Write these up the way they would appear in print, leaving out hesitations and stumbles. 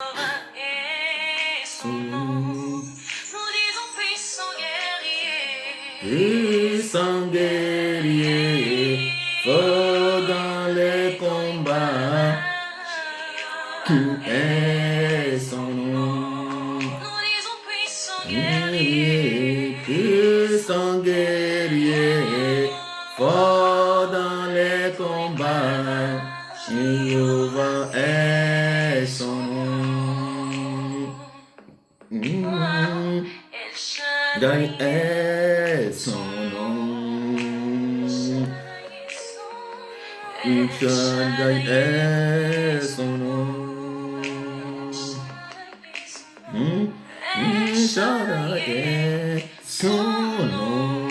Et son nom, nous disons puissant guerrier. Puissant guerrier, fort dans les combats, est son nom. Nous disons puissant guerrier. Puissant guerrier, fort dans les combats, Jéhovah est son nom. El Shaddai Shaddai est son nom. El Shaddai est son nom. El Shaddai est son nom.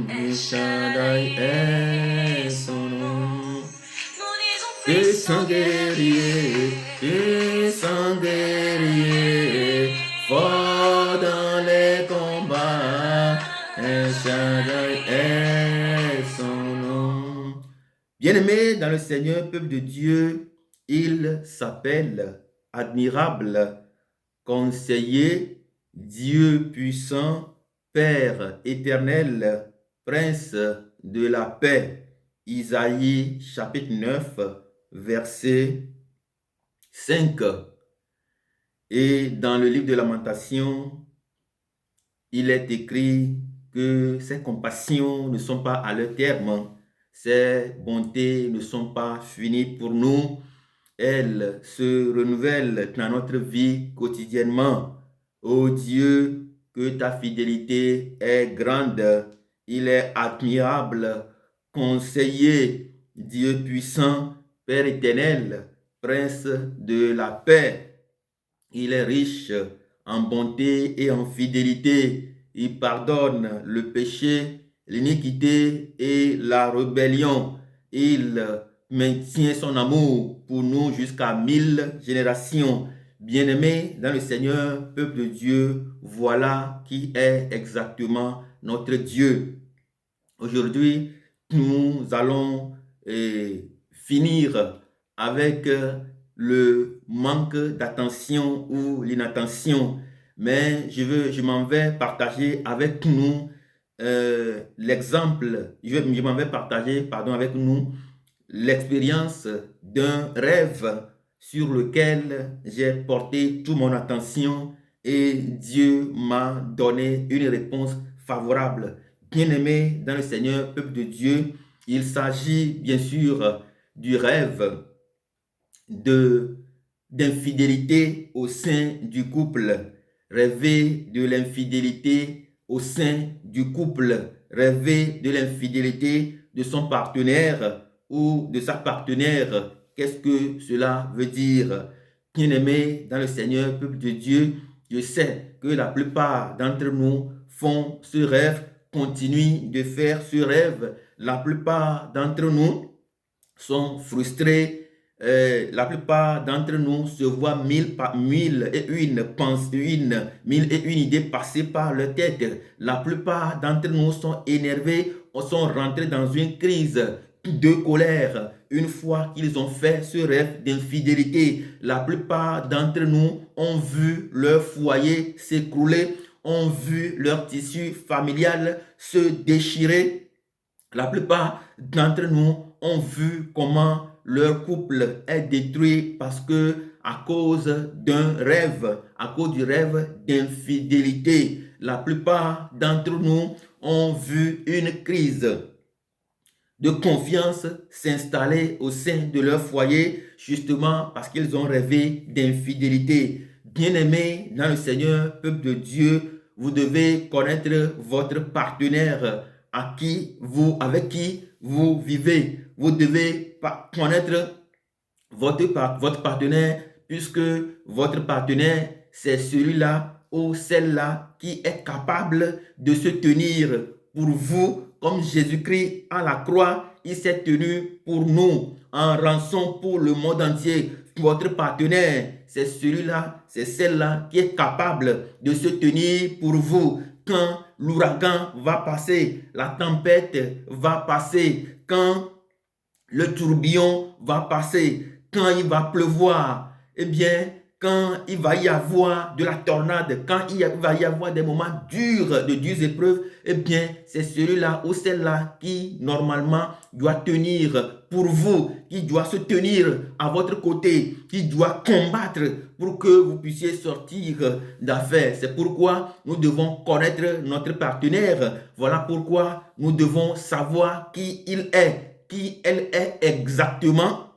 El Shaddai est son nom. Puissant guerrier, fort dans les combats, El Shaddai est son nom. Bien-aimés dans le Seigneur, peuple de Dieu, il s'appelle admirable, conseiller, Dieu puissant, Père éternel, Prince de la paix. Isaïe chapitre 9, verset 5. Et dans le livre de Lamentations, il est écrit que ses compassions ne sont pas à leur terme, ses bontés ne sont pas finies pour nous. Elles se renouvellent dans notre vie quotidiennement. Ô Dieu, que ta fidélité est grande, il est admirable, conseiller, Dieu puissant, Père éternel, Prince de la paix. Il est riche en bonté et en fidélité. Il pardonne le péché, l'iniquité et la rébellion. Il maintient son amour pour nous jusqu'à 1000 générations. Bien-aimés dans le Seigneur, peuple de Dieu, voilà qui est exactement notre Dieu. Aujourd'hui, nous allons finir avec le manque d'attention ou l'inattention. Mais je m'en vais partager avec nous l'exemple, je m'en vais partager, avec nous l'expérience d'un rêve sur lequel j'ai porté toute mon attention et Dieu m'a donné une réponse favorable. Bien-aimé dans le Seigneur, peuple de Dieu, il s'agit bien sûr du rêve d'infidélité au sein du couple. Rêver de l'infidélité au sein du couple. Rêver de l'infidélité de son partenaire ou de sa partenaire. Qu'est-ce que cela veut dire? Bien-aimé dans le Seigneur, peuple de Dieu, je sais que la plupart d'entre nous font ce rêve, continuent de faire ce rêve. La plupart d'entre nous sont frustrés. La plupart d'entre nous se voient mille et une idées passer par leur tête. La plupart d'entre nous sont énervés, sont rentrés dans une crise de colère une fois qu'ils ont fait ce rêve d'infidélité. La plupart d'entre nous ont vu leur foyer s'écrouler, ont vu leur tissu familial se déchirer. La plupart d'entre nous ont vu comment leur couple est détruit parce que à cause d'un rêve, à cause du rêve d'infidélité. La plupart d'entre nous ont vu une crise de confiance s'installer au sein de leur foyer, justement parce qu'ils ont rêvé d'infidélité. Bien-aimés dans le Seigneur, peuple de Dieu, vous devez connaître votre partenaire avec qui vous vivez. Vous devez connaître votre partenaire, puisque votre partenaire, c'est celui-là ou celle-là qui est capable de se tenir pour vous, comme Jésus-Christ à la croix, il s'est tenu pour nous en rançon pour le monde entier. Votre partenaire, c'est celui-là, c'est celle-là qui est capable de se tenir pour vous quand l'ouragan va passer, la tempête va passer, quand le tourbillon va passer, quand il va pleuvoir, eh bien, quand il va y avoir de la tornade, quand il va y avoir des moments durs, de dures épreuves, eh bien, c'est celui-là ou celle-là qui, normalement, doit tenir pour vous, qui doit se tenir à votre côté, qui doit combattre pour que vous puissiez sortir d'affaires. C'est pourquoi nous devons connaître notre partenaire. Voilà pourquoi nous devons savoir qui il est, qui elle est exactement.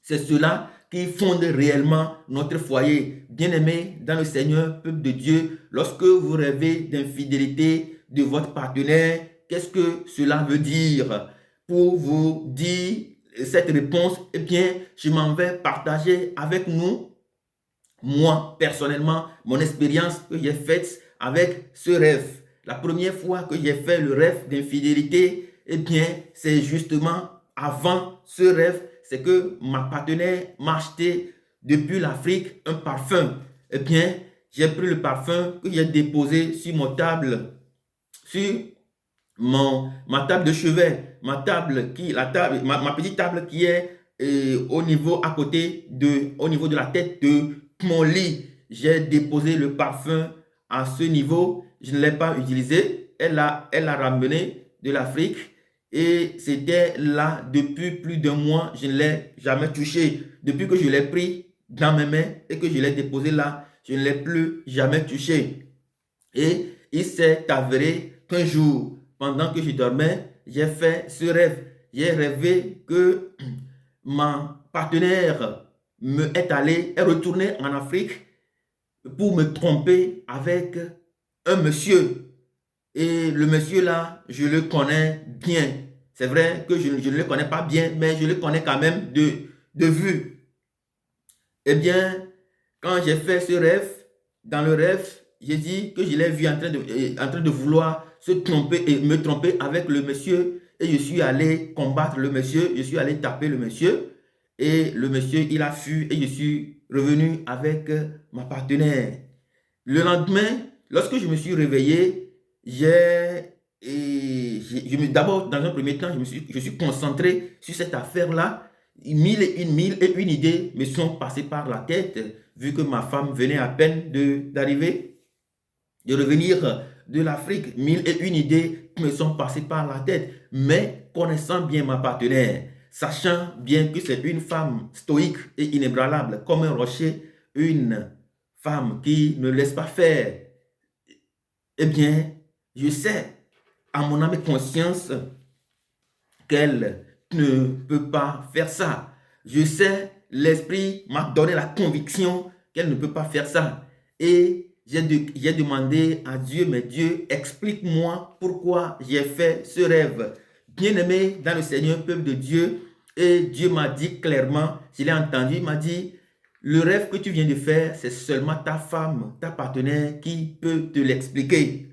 C'est cela qui fonde réellement notre foyer. Bien-aimés dans le Seigneur, peuple de Dieu, lorsque vous rêvez d'infidélité de votre partenaire, qu'est-ce que cela veut dire? Pour vous dire cette réponse, eh bien, je m'en vais partager avec nous, moi, personnellement, mon expérience que j'ai faite avec ce rêve. La première fois que j'ai fait le rêve d'infidélité, eh bien, c'est justement avant ce rêve, c'est que ma partenaire m'a acheté depuis l'Afrique un parfum. Eh bien, j'ai pris le parfum que j'ai déposé sur mon table, sur ma table de chevet, ma petite table qui est au niveau à côté au niveau de la tête de mon lit. J'ai déposé le parfum à ce niveau. Je ne l'ai pas utilisé. Elle l'a ramené de l'Afrique et c'était là depuis plus d'un mois. Je ne l'ai jamais touché. Depuis que je l'ai pris dans mes mains et que je l'ai déposé là, je ne l'ai plus jamais touché. Et il s'est avéré qu'un jour, pendant que je dormais, j'ai fait ce rêve. J'ai rêvé que ma partenaire est retournée en Afrique pour me tromper avec un monsieur. Et le monsieur là, je le connais bien. C'est vrai que je ne le connais pas bien, mais je le connais quand même de vue. Eh bien, quand j'ai fait ce rêve, dans le rêve, j'ai dit que je l'ai vu en train de vouloir se tromper et me tromper avec le monsieur. Et je suis allé combattre le monsieur, je suis allé taper le monsieur. Et le monsieur, il a fui et je suis revenu avec ma partenaire. Le lendemain, lorsque je me suis réveillé, d'abord, dans un premier temps, je suis concentré sur cette affaire-là. Mille et une idées me sont passées par la tête, vu que ma femme venait à peine d'arriver, de revenir de l'Afrique. Mille et une idées me sont passées par la tête, mais connaissant bien ma partenaire, sachant bien que c'est une femme stoïque et inébranlable, comme un rocher, une femme qui ne laisse pas faire, eh bien, je sais à mon âme et conscience qu'elle ne peut pas faire ça. Je sais, l'esprit m'a donné la conviction qu'elle ne peut pas faire ça. Et j'ai demandé à Dieu, mais Dieu, explique-moi pourquoi j'ai fait ce rêve. Bien-aimé dans le Seigneur, peuple de Dieu, et Dieu m'a dit clairement, je l'ai entendu, il m'a dit, le rêve que tu viens de faire, c'est seulement ta femme, ta partenaire qui peut te l'expliquer.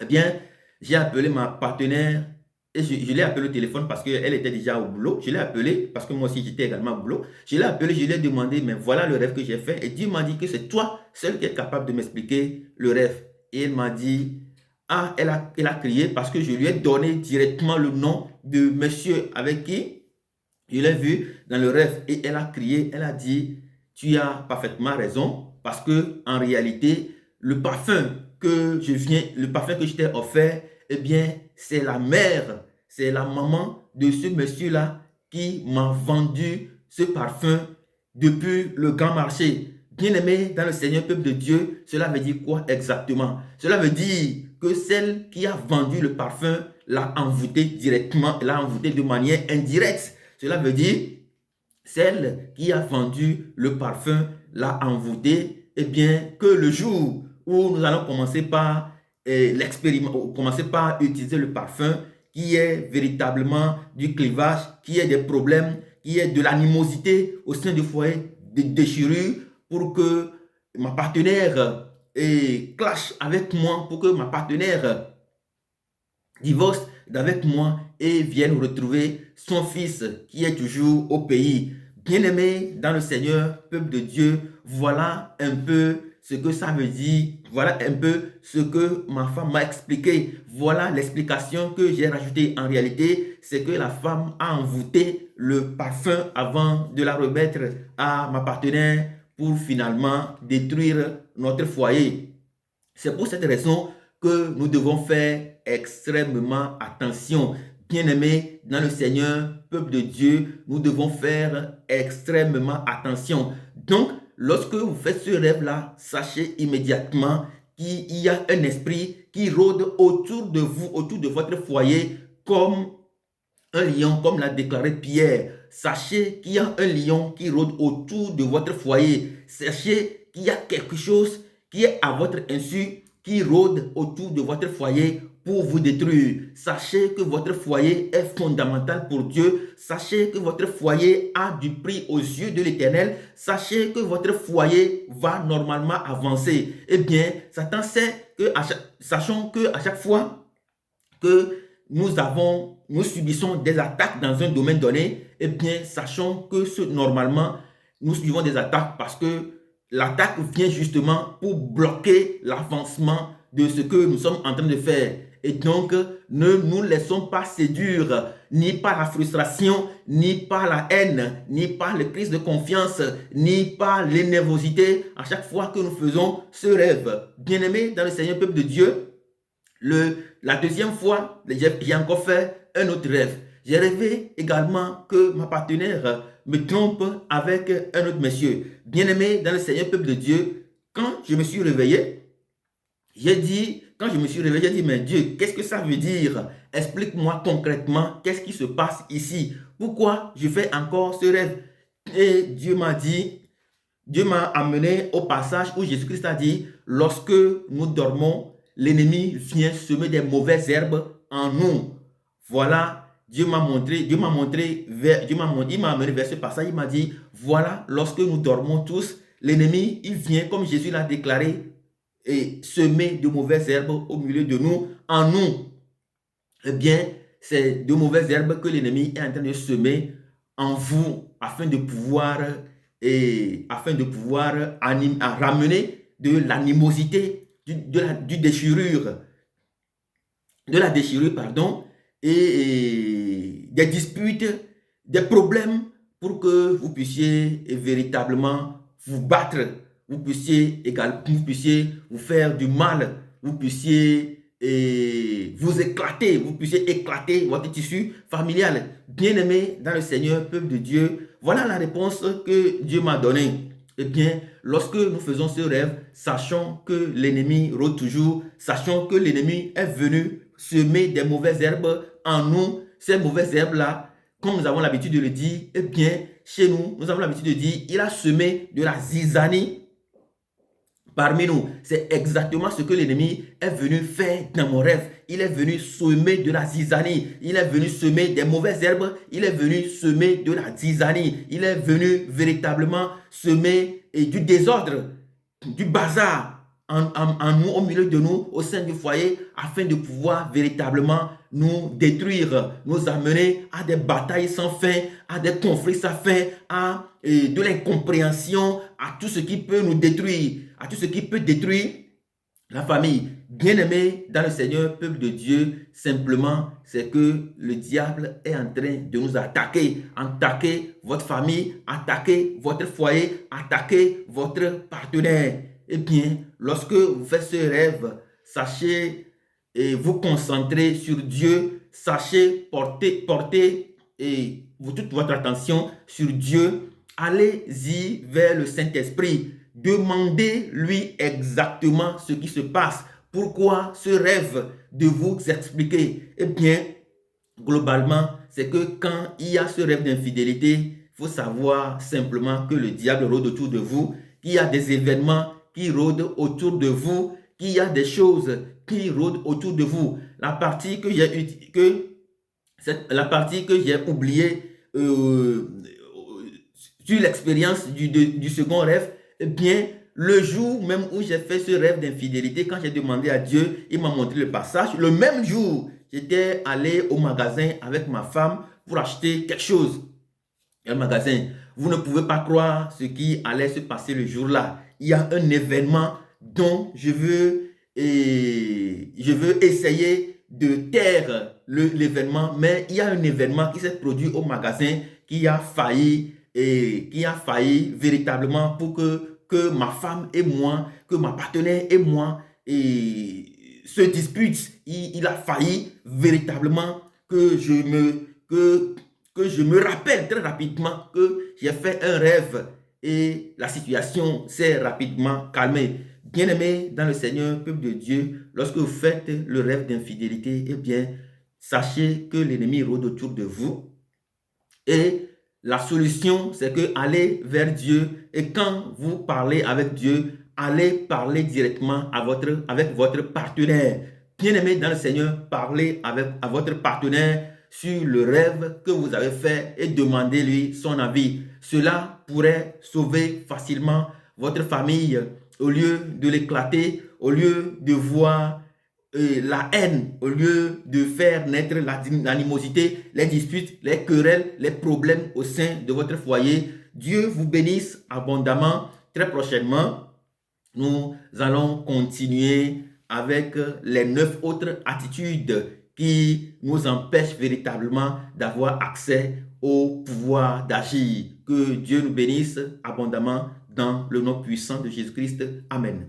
Eh bien, j'ai appelé ma partenaire et je l'ai appelé au téléphone parce qu'elle était déjà au boulot. Je l'ai appelé parce que moi aussi j'étais également au boulot. Je l'ai appelé, je lui ai demandé, mais voilà le rêve que j'ai fait. Et Dieu m'a dit que c'est toi seul qui es capable de m'expliquer le rêve. Et elle m'a dit, ah, elle a crié parce que je lui ai donné directement le nom de monsieur avec qui je l'ai vu dans le rêve. Et elle a crié, elle a dit, tu as parfaitement raison parce que en réalité, le parfum que je t'ai offert, eh bien, c'est la mère, c'est la maman de ce monsieur-là qui m'a vendu ce parfum depuis le grand marché. Bien-aimé dans le Seigneur, peuple de Dieu, cela veut dire quoi exactement? Cela veut dire que celle qui a vendu le parfum l'a envoûté directement, l'a envoûté de manière indirecte. Cela veut dire celle qui a vendu le parfum l'a envoûté, eh bien, que le jour où nous allons commencer par commencer par utiliser le parfum, qui est véritablement du clivage, qui est des problèmes, qui est de l'animosité au sein du foyer, des déchirures, pour que ma partenaire clash avec moi, pour que ma partenaire divorce d'avec moi et vienne retrouver son fils qui est toujours au pays. Bien-aimé dans le Seigneur, peuple de Dieu, voilà un peu ce que ça veut dire. Voilà un peu ce que ma femme m'a expliqué. Voilà l'explication que j'ai rajoutée. En réalité, c'est que la femme a envoûté le parfum avant de la remettre à ma partenaire pour finalement détruire notre foyer. C'est pour cette raison que nous devons faire extrêmement attention. Bien-aimés dans le Seigneur, peuple de Dieu, nous devons faire extrêmement attention. Donc, lorsque vous faites ce rêve-là, sachez immédiatement qu'il y a un esprit qui rôde autour de vous, autour de votre foyer, comme un lion, comme l'a déclaré Pierre. Sachez qu'il y a un lion qui rôde autour de votre foyer. Sachez qu'il y a quelque chose qui est à votre insu, qui rôde autour de votre foyer pour vous détruire. Sachez que votre foyer est fondamental pour Dieu. Sachez que votre foyer a du prix aux yeux de l'Éternel. Sachez que votre foyer va normalement avancer. Eh bien, Satan sait que, sachons que à chaque fois que nous subissons des attaques dans un domaine donné, eh bien, sachons que normalement, nous subissons des attaques parce que l'attaque vient justement pour bloquer l'avancement de ce que nous sommes en train de faire. Et donc, ne nous laissons pas séduire ni par la frustration, ni par la haine, ni par les crises de confiance, ni par les nervosités à chaque fois que nous faisons ce rêve. Bien-aimés dans le Seigneur, peuple de Dieu, la deuxième fois, j'ai encore fait un autre rêve. J'ai rêvé également que ma partenaire me trompe avec un autre monsieur. Bien-aimé dans le Seigneur, peuple de Dieu, quand je me suis réveillé, j'ai dit, mais Dieu, qu'est-ce que ça veut dire? Explique-moi concrètement, qu'est-ce qui se passe ici? Pourquoi je fais encore ce rêve? Et Dieu m'a amené au passage où Jésus-Christ a dit, lorsque nous dormons, l'ennemi vient semer des mauvaises herbes en nous. Voilà, il m'a amené vers ce passage, il m'a dit, voilà, lorsque nous dormons tous, l'ennemi, il vient, comme Jésus l'a déclaré, et semer de mauvaises herbes au milieu de nous, en nous. Eh bien, c'est de mauvaises herbes que l'ennemi est en train de semer en vous, afin de pouvoir ramener de l'animosité, de la déchirure, pardon, et des disputes, des problèmes pour que vous puissiez véritablement vous battre, vous puissiez vous faire du mal, vous puissiez vous éclater, vous puissiez éclater votre tissu familial. Bien-aimé dans le Seigneur, peuple de Dieu, voilà la réponse que Dieu m'a donnée. Eh bien, lorsque nous faisons ce rêve, sachons que l'ennemi rôde toujours, sachons que l'ennemi est venu semer des mauvaises herbes en nous. Ces mauvaises herbes-là, comme nous avons l'habitude de le dire, eh bien, chez nous, nous avons l'habitude de dire, il a semé de la zizanie parmi nous. C'est exactement ce que l'ennemi est venu faire dans mon rêve. Il est venu semer de la zizanie. Il est venu semer des mauvaises herbes. Il est venu semer de la zizanie. Il est venu véritablement semer du désordre, du bazar en nous, au milieu de nous, au sein du foyer, afin de pouvoir véritablement nous détruire, nous amener à des batailles sans fin, à des conflits sans fin, à de l'incompréhension, à tout ce qui peut nous détruire, à tout ce qui peut détruire la famille. Bien-aimé dans le Seigneur, peuple de Dieu, simplement, c'est que le diable est en train de nous attaquer votre famille, attaquer votre foyer, attaquer votre partenaire. Eh bien, lorsque vous faites ce rêve, sachez vous concentrer sur Dieu, sachez porter toute votre attention sur Dieu. Allez-y vers le Saint-Esprit. Demandez-lui exactement ce qui se passe. Pourquoi ce rêve de vous expliquer? Eh bien, globalement, c'est que quand il y a ce rêve d'infidélité, il faut savoir simplement que le diable rôde autour de vous, qu'il y a des événements qui rôdent autour de vous, qu'il y a des choses qui rôdent autour de vous. La partie que j'ai oubliée sur l'expérience du second rêve, eh bien, le jour même où j'ai fait ce rêve d'infidélité, quand j'ai demandé à Dieu, il m'a montré le passage. Le même jour, j'étais allé au magasin avec ma femme pour acheter quelque chose. Le magasin, vous ne pouvez pas croire ce qui allait se passer le jour-là. il y a un événement dont je veux essayer de taire l'événement, mais il y a un événement qui s'est produit au magasin qui a failli véritablement pour que ma femme et moi, que ma partenaire et moi se disputent. Il a failli véritablement que je me rappelle très rapidement que j'ai fait un rêve et la situation s'est rapidement calmée. Bien-aimés dans le Seigneur, peuple de Dieu, lorsque vous faites le rêve d'infidélité, eh bien, sachez que l'ennemi rôde autour de vous. Et la solution, c'est que allez vers Dieu et quand vous parlez avec Dieu, allez parler directement avec votre partenaire. Bien-aimé dans le Seigneur, parlez à votre partenaire sur le rêve que vous avez fait et demandez-lui son avis. Cela pourrait sauver facilement votre famille au lieu de l'éclater, au lieu de voir la haine, au lieu de faire naître l'animosité, les disputes, les querelles, les problèmes au sein de votre foyer. Dieu vous bénisse abondamment. Très prochainement, nous allons continuer avec les 9 autres attitudes qui nous empêchent véritablement d'avoir accès au pouvoir d'agir. Que Dieu nous bénisse abondamment dans le nom puissant de Jésus-Christ. Amen.